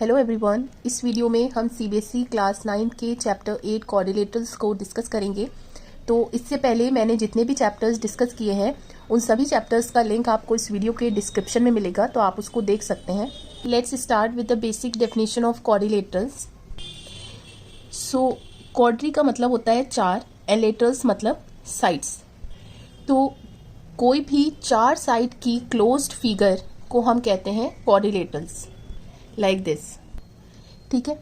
Hello everyone, इस video में हम सीबीएसई क्लास 9 के चैप्टर 8 कोऑर्डिनेटर्स को डिस्कस करेंगे। तो इससे पहले मैंने जितने भी चैप्टर्स डिस्कस किए हैं उन सभी चैप्टर्स का लिंक आपको इस वीडियो के डिस्क्रिप्शन में मिलेगा, तो आप उसको देख सकते हैं। Let's start with the basic definition of coordinators. So quadri का मतलब होता है चार एंड लेटर्स मतलब साइड्स। तो कोई भी चार साइड की क्लोज्ड फिगर को हम कहते हैं कोऑर्डिनेटर्स, लाइक दिस। ठीक है,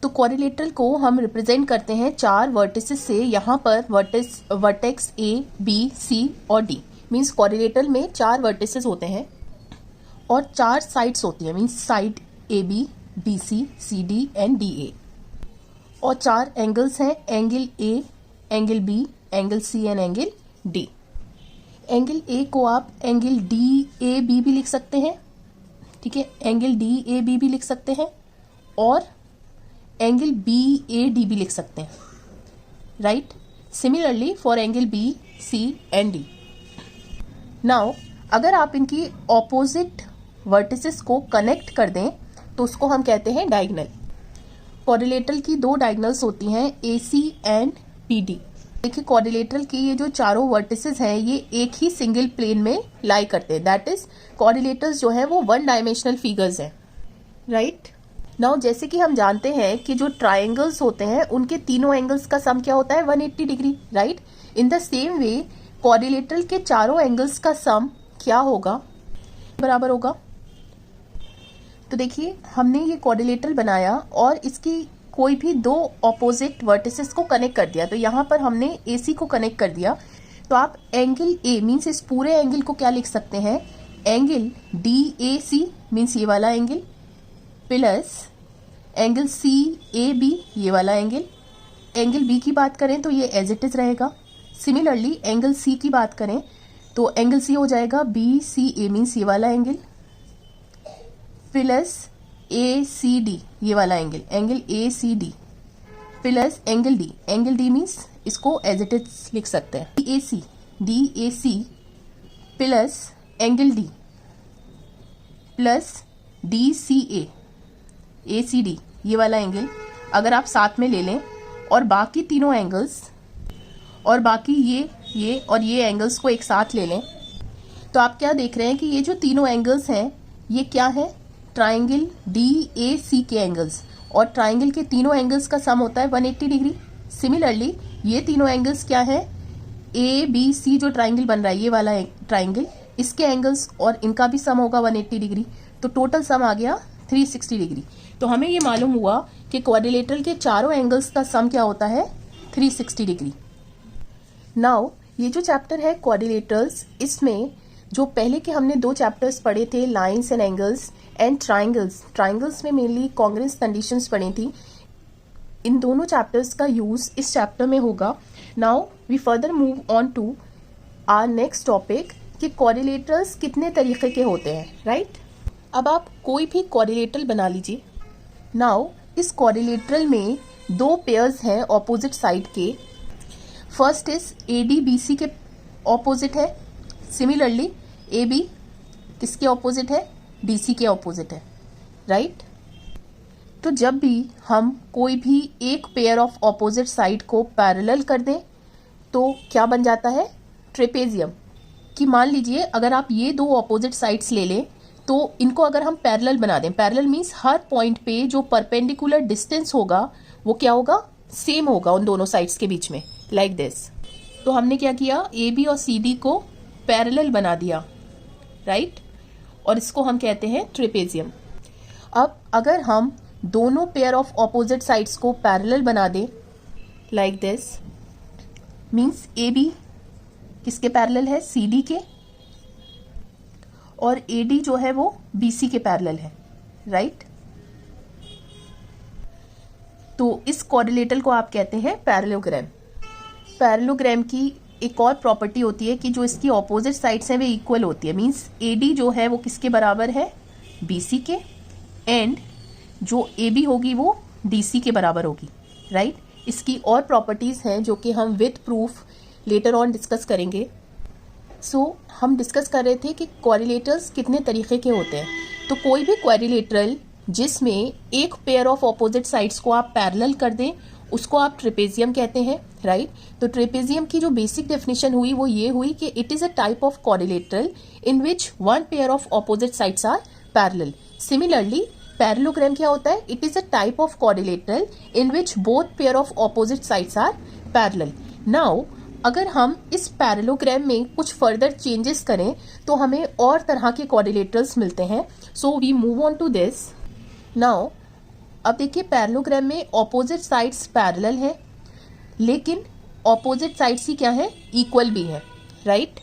तो कोऑर्डिनेटर को हम रिप्रेजेंट करते हैं चार वर्टिसेस से। यहाँ पर वर्टेक्स ए, बी, सी और डी। मीन्स कोऑर्डिनेटर में चार वर्टिसेस होते हैं और चार साइड्स होती हैं, means side A B, B C, C D and D A. और चार एंगल्स हैं, angle A, angle B, angle C and angle D. Angle A को आप एंगल डी ए बी भी लिख सकते हैं। ठीक है, एंगल डी ए बी भी लिख सकते हैं और एंगल बी ए डी भी लिख सकते हैं, right. Similarly for angle B, C and D. Now अगर आप इनकी ऑपोजिट वर्टिसेस को कनेक्ट कर दें तो उसको हम कहते हैं डायगोनल। कोऑर्डिनेटर की दो डायगोनल्स होती हैं, ए सी एंड पी डी। देखिए, कोऑर्डिनेटर की ये जो चारों वर्टिसेस हैं ये एक ही सिंगल प्लेन में लाई करते हैं। दैट इज कोऑर्डिनेटर्स जो है वो वन डायमेंशनल फिगर्स हैं, राइट। नाउ जैसे कि हम जानते हैं कि जो ट्रायंगल्स होते हैं उनके तीनों एंगल्स का सम क्या होता है, 180 degree, right. In the same way coordinator के चारों एंगल्स का सम क्या होगा, बराबर होगा। तो देखिए, हमने ये कोऑर्डिनेटर बनाया और इसकी कोई भी दो ऑपोजिट वर्टिसेस को कनेक्ट कर दिया। तो यहाँ पर हमने AC को कनेक्ट कर दिया, तो आप एंगल A मीन्स इस पूरे एंगल को क्या लिख सकते हैं, एंगल DAC मीन्स ये वाला एंगल, प्लस एंगल CAB ये वाला एंगल। एंगल B की बात करें तो ये एज इट इज रहेगा। सिमिलरली एंगल C की बात करें तो एंगल C हो जाएगा BCA मीन्स ये वाला एंगल, प्लस ACD ये वाला angle, angle ACD plus angle D। Angle D means इसको एज इट इज लिख सकते हैं, DAC plus angle D plus DCA ACD ये वाला एंगल अगर आप साथ में ले लें और बाकी तीनों एंगल्स और बाकी ये और ये एंगल्स को एक साथ ले लें तो आप क्या देख रहे हैं कि ये जो तीनों एंगल्स हैं ये क्या है, ट्राइंगल DAC के एंगल्स। और ट्राइंगल के तीनों एंगल्स का सम होता है 180 डिग्री। सिमिलरली ये तीनों एंगल्स क्या है, ABC जो ट्राइंगल बन रहा है ये वाला ट्राइंगल, इसके एंगल्स और इनका भी सम होगा 180 डिग्री। तो टोटल सम आ गया 360 डिग्री। तो हमें ये मालूम हुआ कि कोऑर्डिनेटर के चारों एंगल्स का सम क्या होता है, 360 डिग्री। नाउ ये जो चैप्टर है कोऑर्डिनेटर्स, इसमें जो पहले के हमने दो चैप्टर्स पढ़े थे, lines and angles and triangles. Triangles में मेनली कॉन्ग्रुएंस कंडीशंस पढ़ी थी। इन दोनों चैप्टर्स का यूज इस चैप्टर में होगा। Now we further move on to our next topic कि कोऑर्डिनेटर्स कितने तरीके के होते हैं, राइट। अब आप कोई भी कोऑर्डिनेटर बना लीजिए। नाउ इस कोऑर्डिनेटर में दो पेयर्स हैं ऑपोजिट साइड के। फर्स्ट इज ADBC के ऑपोजिट है। सिमिलरली AB किसके ऑपोजिट है, DC के ऑपोजिट है, राइट। तो जब भी हम कोई भी एक पेयर ऑफ ऑपोजिट साइड को पैरेलल कर दें तो क्या बन जाता है, ट्रेपेजियम। कि मान लीजिए अगर आप ये दो ऑपोजिट साइड्स ले लें तो इनको अगर हम पैरेलल बना दें, पैरेलल मीन्स हर पॉइंट पे जो परपेंडिकुलर डिस्टेंस होगा वो क्या होगा, सेम होगा उन दोनों साइड्स के बीच में, लाइक दिस। तो हमने क्या किया, AB और CD को पैरेलल बना दिया, राइट। और इसको हम कहते हैं ट्रेपेजियम। अब अगर हम दोनों पेयर ऑफ ऑपोजिट साइड्स को पैरेलल बना दें, लाइक दिस, मीन्स AB किसके पैरेलल है, CD के, और AD जो है वो BC के पैरेलल है, राइट। तो इस कोऑर्डिनेटर को आप कहते हैं पैरेललोग्राम। पैरेललोग्राम की एक और प्रॉपर्टी होती है कि जो इसकी ऑपोजिट साइड्स हैं वे इक्वल होती है। मींस AD जो है वो किसके बराबर है, BC के, एंड जो AB होगी वो DC के बराबर होगी, राइट। इसकी और प्रॉपर्टीज हैं जो कि हम with proof later on discuss करेंगे। हम डिस्कस कर रहे थे कि कोरिलेटर्स कितने तरीके के होते हैं। तो कोई भी कोरिलेटरल जिसमें एक पेयर ऑफ ऑपोजिट साइड्स को आप पैरेलल कर दें, उसको आप ट्रेपेजियम कहते हैं, राइट। तो ट्रेपेजियम की जो बेसिक डेफिनेशन हुई वो ये हुई कि it is a type of quadrilateral in which one pair of opposite sides are parallel. Similarly parallelogram क्या होता है? It is a type of quadrilateral in which both pair of opposite sides are parallel. Now अगर हम इस parallelogram में कुछ further changes करें तो हमें और तरह के क्वाड्रिलेटरल्स मिलते हैं। So we move on to this now. अब देखिए पैरेललोग्राम में ऑपोजिट साइड्स पैरेलल हैं, लेकिन ऑपोजिट साइड्स ही क्या है? इक्वल भी है, right.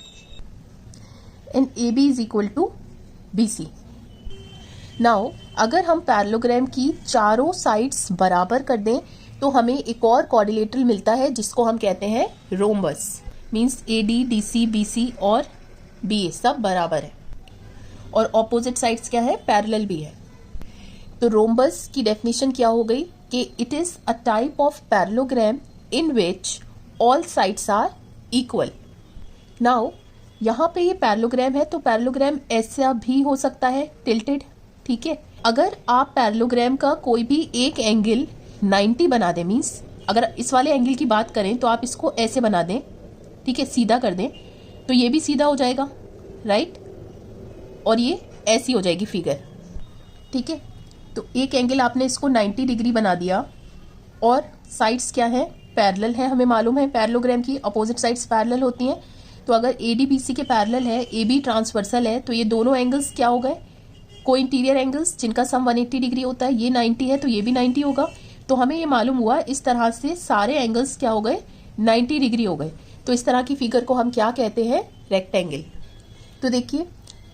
And A B is equal to B C. Now अगर हम पैरेललोग्राम की चारों साइड्स बराबर कर दें तो हमें एक और क्वाड्रिलेटरल मिलता है जिसको हम कहते हैं rhombus. Means A D, D C, B C और बी ए सब बराबर है और ऑपोजिट साइड्स क्या है? पैरेलल भी है। तो रोम्बस की डेफिनेशन क्या हो गई कि it is a type of parallelogram in which all sides are equal. Now यहाँ पे ये पैरेललोग्राम है तो पैरेललोग्राम ऐसा भी हो सकता है, टिल्टेड, ठीक है। अगर आप पैरेललोग्राम का कोई भी एक एंगल 90 बना दें, मीन्स अगर इस वाले एंगल की बात करें तो आप इसको ऐसे बना दें, ठीक है, सीधा कर दें, तो ये भी सीधा हो जाएगा, राइट, और ये ऐसी हो जाएगी फिगर, ठीक है। तो एक एंगल आपने इसको 90 डिग्री बना दिया और साइड्स क्या है? पैरेलल है। हमें मालूम है पैरेललोग्राम की अपोजिट साइड्स पैरेलल होती हैं। तो अगर ए डी बी सी के पैरेलल है, ए बी ट्रांसवर्सल है, तो ये दोनों एंगल्स क्या हो गए? को इंटीरियर एंगल्स जिनका सम 180 डिग्री होता है। ये 90 है तो ये भी 90 होगा। तो हमें ये मालूम हुआ इस तरह से सारे एंगल्स क्या हो गए? 90 डिग्री हो गए। तो इस तरह की फिगर को हम क्या कहते हैं? रेक्टेंगल। तो देखिए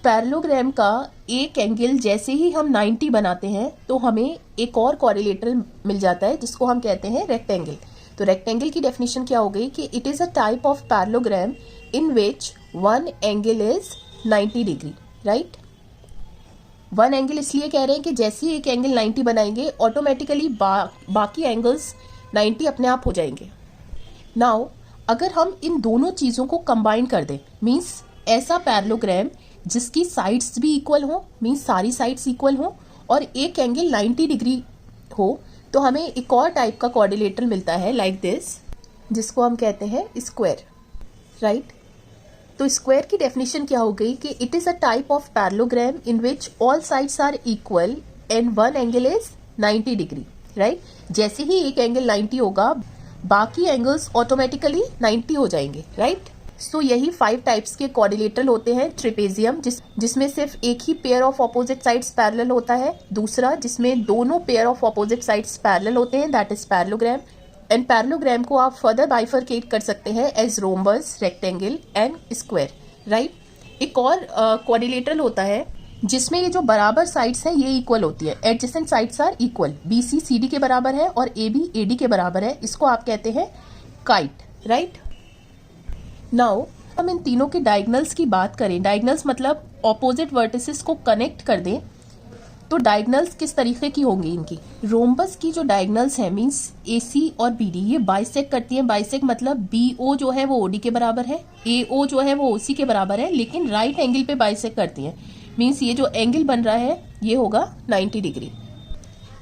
पैरेललोग्राम का एक एंगल जैसे ही हम 90 बनाते हैं तो हमें एक और क्वाड्रिलेटरल मिल जाता है जिसको हम कहते हैं रेक्टेंगल। तो रेक्टेंगल की डेफिनेशन क्या हो गई कि it is a type of parallelogram in which one angle is 90 degree, right. One angle इसलिए कह रहे हैं कि जैसे ही एक एंगल 90 बनाएंगे ऑटोमेटिकली बाकी एंगल्स 90 अपने आप हो जाएंगे। नाउ अगर हम इन दोनों चीज़ों को कंबाइन कर दें, मीन्स ऐसा पैरेललोग्राम जिसकी साइड्स भी इक्वल हो, मीन्स सारी साइड्स इक्वल हो और एक एंगल 90 डिग्री हो, तो हमें एक और टाइप का क्वाड्रिलेटरल मिलता है लाइक दिस, जिसको हम कहते हैं स्क्वायर, राइट। तो स्क्वायर की डेफिनेशन क्या हो गई कि it is a type of parallelogram in which all sides are equal and one angle is 90 degree, right. जैसे ही एक एंगल 90 होगा बाकी एंगल्स ऑटोमेटिकली 90 हो जाएंगे, राइट। सो यही 5 टाइप्स के क्वाड्रिलेटरल होते हैं। ट्रेपेजियम जिसमें सिर्फ एक ही pair of opposite sides parallel होता है, दूसरा जिसमें दोनों pair of opposite sides parallel होते हैं, that is parallelogram. And parallelogram को आप फर्दर बाइफरकेट कर सकते हैं as rhombus, rectangle and square, right. एक और क्वाड्रिलेटरल होता है जिसमें ये जो बराबर साइड्स हैं ये इक्वल होती है, adjacent sides are equal, B C C D के बराबर है और ए बी ए डी के बराबर है, इसको आप कहते हैं काइट, राइट। नाउ हम इन तीनों के डायगनल्स की बात करें, डायगनल्स मतलब ऑपोजिट वर्टिसेस को कनेक्ट कर दें, तो डायगनल्स किस तरीके की होंगी इनकी? रोम्बस की जो डायगनल्स हैं मींस ए सी और बी डी ये बाइसेक्ट करती हैं। बाइसेक्ट मतलब बी ओ जो है वो ओ डी के बराबर है, ए ओ जो है वो ओ सी के बराबर है, लेकिन राइट एंगल पे बाइसेक्ट करती हैं। मींस ये जो एंगल बन रहा है ये होगा 90 डिग्री।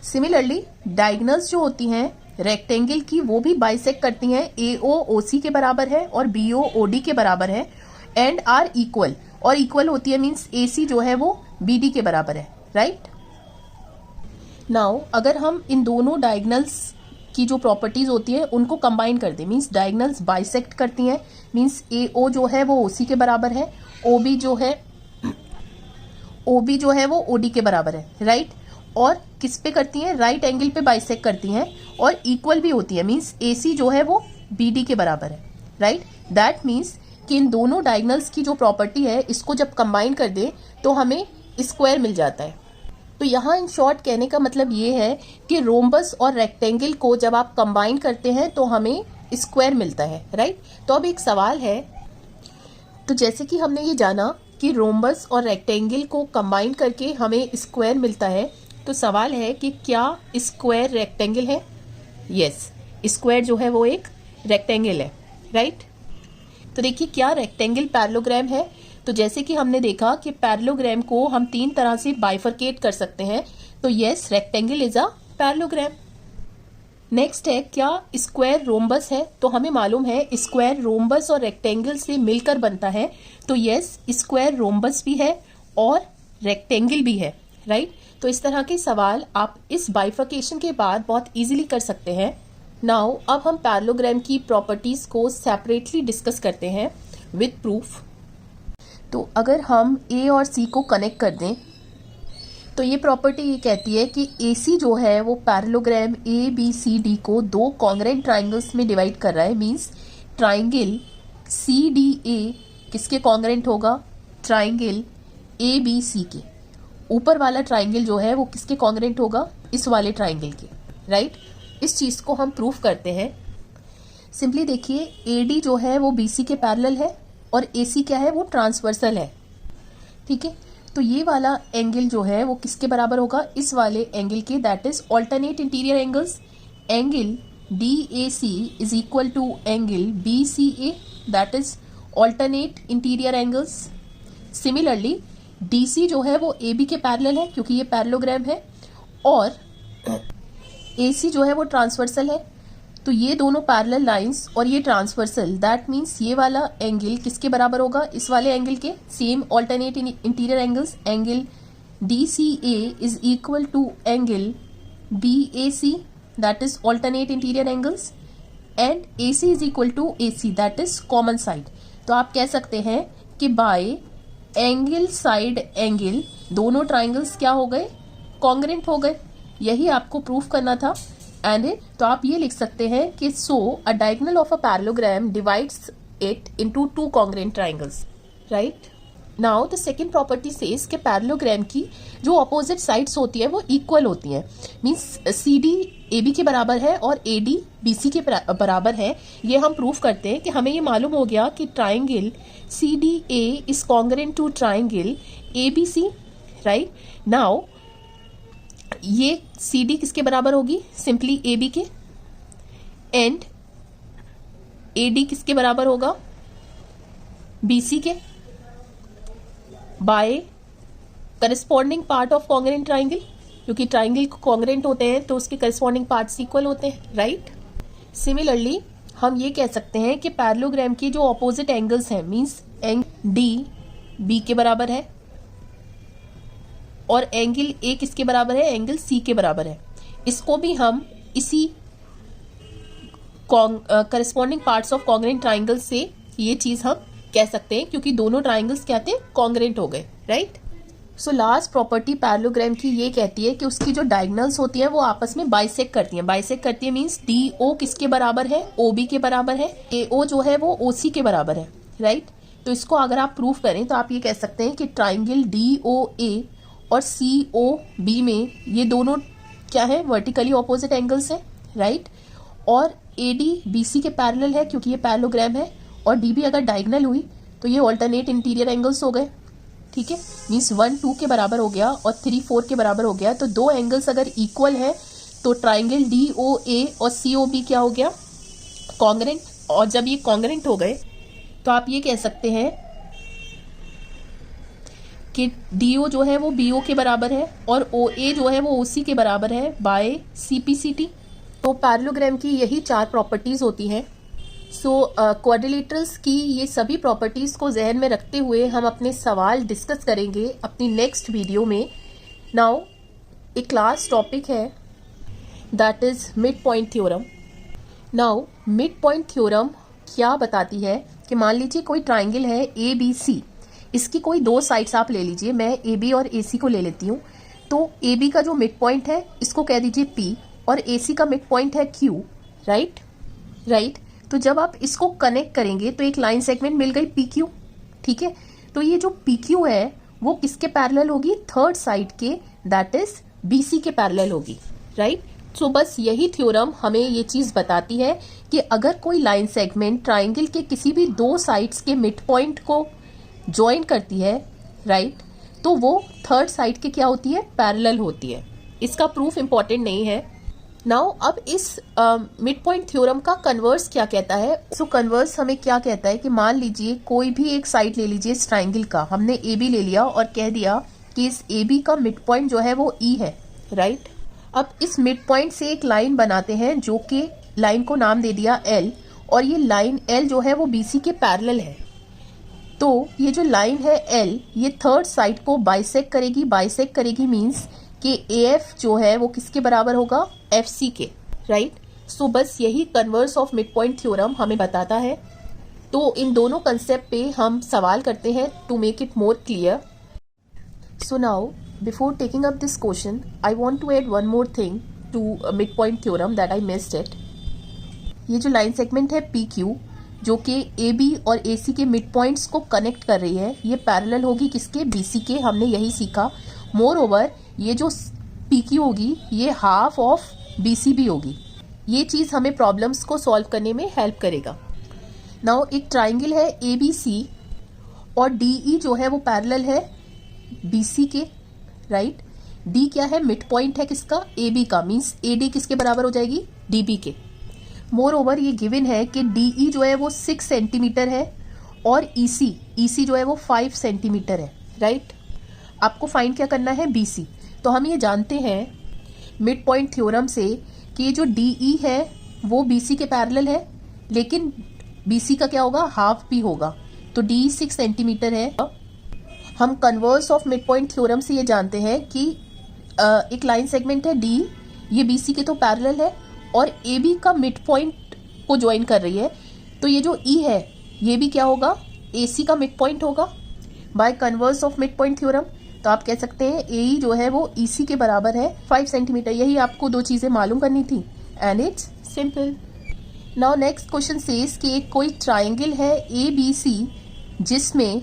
सिमिलरली डायगनल्स जो होती हैं रेक्टेंगल की वो भी बाइसेक्ट करती हैं, ए ओ ओ सी के बराबर है और बी ओ ओ डी के बराबर है एंड आर इक्वल, और इक्वल होती है मींस ए सी जो है वो बी डी के बराबर है, राइट। नाउ अगर हम इन दोनों डायगनल्स की जो प्रॉपर्टीज होती है उनको कंबाइन कर दें, मींस डायगनल्स बाइसेक्ट करती हैं, मींस ए ओ जो है वो ओ सी के बराबर है, ओ बी जो है वो ओ डी के बराबर है, राइट। और किस पे करती हैं? राइट एंगल पे बाइसेक्ट करती हैं और इक्वल भी होती है, मींस ए सी जो है वो बी डी के बराबर है, राइट। दैट मीन्स कि इन दोनों डायगनल्स की जो प्रॉपर्टी है इसको जब कंबाइन कर दे तो हमें स्क्वायर मिल जाता है। तो यहाँ इन शॉर्ट कहने का मतलब ये है कि रोम्बस और रेक्टेंगल को जब आप कंबाइन करते हैं तो हमें स्क्वायर मिलता है, राइट। तो अब एक सवाल है, तो जैसे कि हमने ये जाना कि रोम्बस और रेक्टेंगल को कंबाइन करके हमें स्क्वायर मिलता है, तो सवाल है कि क्या स्क्वायर रेक्टेंगल है? यस, स्क्वायर जो है वो एक रेक्टेंगल है, राइट। तो देखिए क्या रेक्टेंगल पैरेललोग्राम है। तो जैसे कि हमने देखा कि पैरेललोग्राम को हम 3 तरह से बाइफरकेट कर सकते हैं, तो yes, rectangle is a parallelogram. Next है क्या स्क्वायर रोम्बस है, तो हमें मालूम है स्क्वायर रोम्बस और रेक्टेंगल से मिलकर बनता है, तो यस, स्क्वायर रोम्बस भी है और रेक्टेंगल भी है, राइट। तो इस तरह के सवाल आप इस बाइफर्केशन के बाद बहुत इजीली कर सकते हैं। नाउ अब हम पैरेललोग्राम की प्रॉपर्टीज को सेपरेटली डिस्कस करते हैं विद प्रूफ। तो अगर हम ए और सी को कनेक्ट कर दें तो ये प्रॉपर्टी ये कहती है कि AC जो है वो पैरेललोग्राम ABCD को दो कॉन्ग्रेंट ट्राइंगल्स में डिवाइड कर रहा है। मींस ट्राइंगल CDA किसके कॉन्ग्रेंट होगा, ट्राइंगल ABC के। ऊपर वाला ट्राइंगल जो है वो किसके कॉन्ग्रेंट होगा, इस वाले ट्राइंगल के, राइट। इस चीज को हम प्रूफ करते हैं। सिंपली देखिए AD जो है वो BC के पैरेलल है और AC क्या है, वो ट्रांसवर्सल है, ठीक है। तो ये वाला एंगल जो है वो किसके बराबर होगा, इस वाले एंगल के, that is alternate interior angles. Angle DAC is equal to angle BCA, that is alternate interior angles. Similarly DC जो है वो AB के पैरेलल है क्योंकि ये पैरेललोग्राम है, और AC जो है वो ट्रांसवर्सल है। तो ये दोनों पैरेलल लाइंस और ये ट्रांसवर्सल, दैट मीन्स ये वाला एंगल किसके बराबर होगा, इस वाले एंगल के। Same alternate interior angles, angle DCA is equal to angle BAC, that is alternate interior angles, and AC is equal to AC, that is common side. तो आप कह सकते हैं कि बाय एंगल साइड एंगल दोनों triangles क्या हो गए, कॉन्ग्रेंट हो गए। यही आपको प्रूफ करना था। एंड तो आप ये लिख सकते हैं कि so a diagonal of a parallelogram divides it into two congruent triangles, right. Now the second property says कि पैरेललोग्राम की जो अपोजिट साइड्स होती है वो इक्वल होती हैं। मींस CD AB के बराबर है और AD BC के बराबर है। ये हम प्रूफ करते हैं कि हमें ये मालूम हो गया कि triangle CDA is congruent to triangle ABC, right. Now ये CD किसके बराबर होगी, सिंपली AB के, एंड AD किसके बराबर होगा, BC के, by corresponding part of congruent triangle, क्योंकि ट्राइंगल कॉन्ग्रेंट होते हैं तो उसके करस्पॉन्डिंग पार्ट्स इक्वल होते हैं, राइट। सिमिलरली हम ये कह सकते हैं कि पैरेललोग्राम की जो ऑपोजिट एंगल्स हैं, मींस एंगल D B के बराबर है और एंगल A किसके बराबर है, एंगल C के बराबर है। इसको भी हम इसी corresponding parts of congruent triangle से ये चीज हम कह सकते हैं, क्योंकि दोनों ट्राइंगल्स क्या थे, कॉन्ग्रेंट हो गए, right. So last property parallelogram की ये कहती है कि उसकी जो डायगोनल्स होती हैं वो आपस में बाइसेक्ट करती हैं। बाइसेक्ट करती है मींस DO किसके बराबर है, OB के बराबर है, AO जो है वो OC के बराबर है, राइट। तो इसको अगर आप प्रूफ करें तो आप ये कह सकते हैं कि ट्राइंगल DOA और COB में ये दोनों क्या है, वर्टिकली ऑपोजिट एंगल्स हैं, राइट। और AD BC के पैरेलल है क्योंकि ये पैरेललोग्राम है, और DB अगर डायगोनल हुई तो ये ऑल्टरनेट इंटीरियर एंगल्स हो गए, ठीक है। मीन्स 1 2 के बराबर हो गया और 3 4 के बराबर हो गया। तो दो एंगल्स अगर इक्वल है तो ट्राइंगल DOA और COB क्या हो गया, कॉन्ग्रेंट। और जब ये कॉन्ग्रेंट हो गए तो आप ये कह सकते हैं कि DO जो है वो BO के बराबर है और OA जो है वो OC के बराबर है बाय CPCT। तो पैरेललोग्राम की यही 4 प्रॉपर्टीज होती हैं। सो क्वाड्रिलेटरल्स की ये सभी प्रॉपर्टीज को जहन में रखते हुए हम अपने सवाल डिस्कस करेंगे अपनी नेक्स्ट वीडियो में। नाउ एक क्लास टॉपिक है that is mid point theorem. Now mid point theorem क्या बताती है कि मान लीजिए कोई ट्राइंगल है ABC, इसकी कोई दो साइड्स आप ले लीजिए। मैं AB और AC को ले लेती हूँ। तो AB का जो मिड पॉइंट है इसको कह दीजिए P और AC का मिड पॉइंट है Q, राइट। तो जब आप इसको कनेक्ट करेंगे तो एक लाइन सेगमेंट मिल गई PQ, ठीक है। तो ये जो PQ है वो किसके पैरेलल होगी, थर्ड साइड के, दैट इज BC के पैरेलल होगी, राइट। सो बस यही थ्योरम हमें ये चीज बताती है कि अगर कोई लाइन सेगमेंट ट्राइंगल के किसी भी दो साइड्स के मिड पॉइंट को ज्वाइन करती है, राइट, तो वो थर्ड साइड के क्या होती है, पैरेलल होती है। इसका प्रूफ इंपॉर्टेंट नहीं है। नाउ अब इस मिड पॉइंट थ्योरम का कन्वर्स क्या कहता है। सो कन्वर्स हमें क्या कहता है कि मान लीजिए कोई भी एक साइड ले लीजिए इस ट्राइंगल का, हमने AB ले लिया और कह दिया कि इस AB का मिड पॉइंट जो है वो E है, राइट। अब इस मिड पॉइंट से एक लाइन बनाते हैं, जो कि लाइन को नाम दे दिया एल, और ये लाइन एल जो है वो बीसी के पैरेलल है। तो ये जो लाइन है एल, ये थर्ड साइड को बाइसेक्ट करेगी। बाइसेक्ट करेगी मीन्स कि एएफ जो है वो किसके बराबर होगा, एफसी के, राइट। सो बस यही converse of mid point theorem हमें बताता है। तो इन दोनों कंसेप्ट पे हम सवाल करते हैं to make it more clear. So now before taking up this question, I want to add one more thing to mid point theorem that I missed it. ये जो लाइन सेगमेंट है पी क्यू, जो कि A B और ए सी के mid points को connect कर रही है, ये पैरेलल होगी किसके, बी सी के। हमने यही सीखा। मोर ओवर ये जो पी क्यू होगी ये हाफ ऑफ बी सी भी होगी। ये चीज़ हमें प्रॉब्लम्स को सॉल्व करने में हेल्प करेगा। नाउ एक ट्राइंगल है ए बी सी और डी ई जो है वो पैरेलल है बी सी के, राइट। डी क्या है, मिड पॉइंट है किसका, ए बी का, मीन्स ए डी किसके बराबर हो जाएगी, डी बी के। मोर ओवर ये गिवन है कि डी ई जो है वो 6 सेंटीमीटर है और ई सी जो है वो 5 सेंटीमीटर है, राइट। आपको फाइंड क्या करना है, बी सी। तो हम ये जानते हैं मिड पॉइंट थ्योरम से कि ये जो डी ई है वो बी सी के पैरेलल है, लेकिन बी सी का क्या होगा, हाफ भी होगा। तो डी 6 सेंटीमीटर है। हम converse of mid point theorem से ये जानते हैं कि एक लाइन सेगमेंट है डी, ये बी सी के तो पैरेलल है और ए बी का मिड पॉइंट को ज्वाइन कर रही है। तो ये जो ई है ये भी क्या होगा, ए सी का मिड पॉइंट होगा by converse of mid point theorem. तो आप कह सकते हैं ए ई जो है वो ई सी के बराबर है 5 सेंटीमीटर। यही आपको दो चीज़ें मालूम करनी थी and it's simple. Now next question says कि एक कोई ट्राइंगल है ए बी सी जिसमें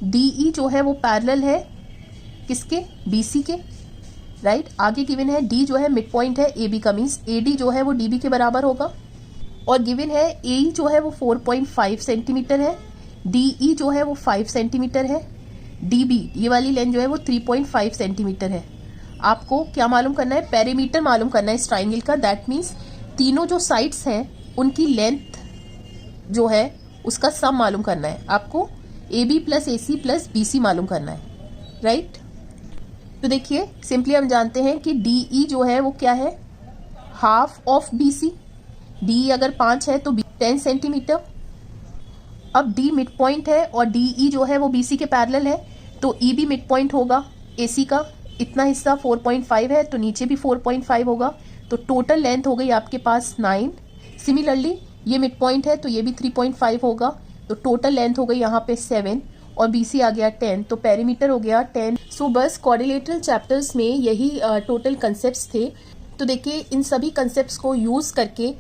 डी ई जो है वो पैरेलल है किसके, बी सी के, राइट। आगे गिवन है डी जो है मिड पॉइंट है ए बी का, मीन्स ए डी जो है वो डी बी के बराबर होगा। और गिवन है ए ई जो है वो 4.5 सेंटीमीटर है, डी ई जो है वो 5 सेंटीमीटर है, डी बी ये वाली लेंथ जो है वो 3.5 सेंटीमीटर है। आपको क्या मालूम करना है, पेरीमीटर मालूम करना है इस ट्राइंगल का। दैट मीन्स तीनों जो साइड्स हैं उनकी लेंथ जो है उसका सम मालूम करना है आपको। A B plus A C plus B C मालूम करना है, राइट। तो देखिए सिंपली हम जानते हैं कि डी ई जो है वो क्या है, half of B C. D अगर 5 है तो 10 सेंटीमीटर। अब डी मिड पॉइंट है और डी ई जो है वो बी सी के पैरेलल है, तो ई भी मिड पॉइंट होगा ए सी का। इतना हिस्सा 4.5 है तो नीचे भी 4.5 होगा। तो टोटल लेंथ हो गई आपके पास 9। सिमिलरली ये मिड पॉइंट है तो ये भी 3.5 होगा। तो टोटल लेंथ हो गई यहाँ पे 7 और बी सी आ गया 10। तो पेरीमीटर हो गया 10। सो बस क्वाड्रिलेटरल चैप्टर्स में यही टोटल कंसेप्ट्स थे। तो देखिए इन सभी कंसेप्ट्स को यूज़ करके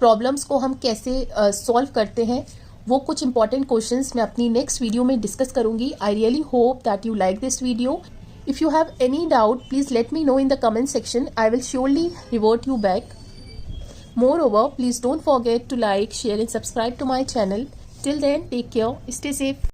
प्रॉब्लम्स को हम कैसे सॉल्व करते हैं, वो कुछ इंपॉर्टेंट क्वेश्चंस मैं अपनी नेक्स्ट वीडियो में डिस्कस करूंगी। I really hope that you like this video. If you have any doubt please let me know in the comment section. I will surely revert you back. Moreover, please don't forget to like, share and subscribe to my channel. Till then, take care, stay safe.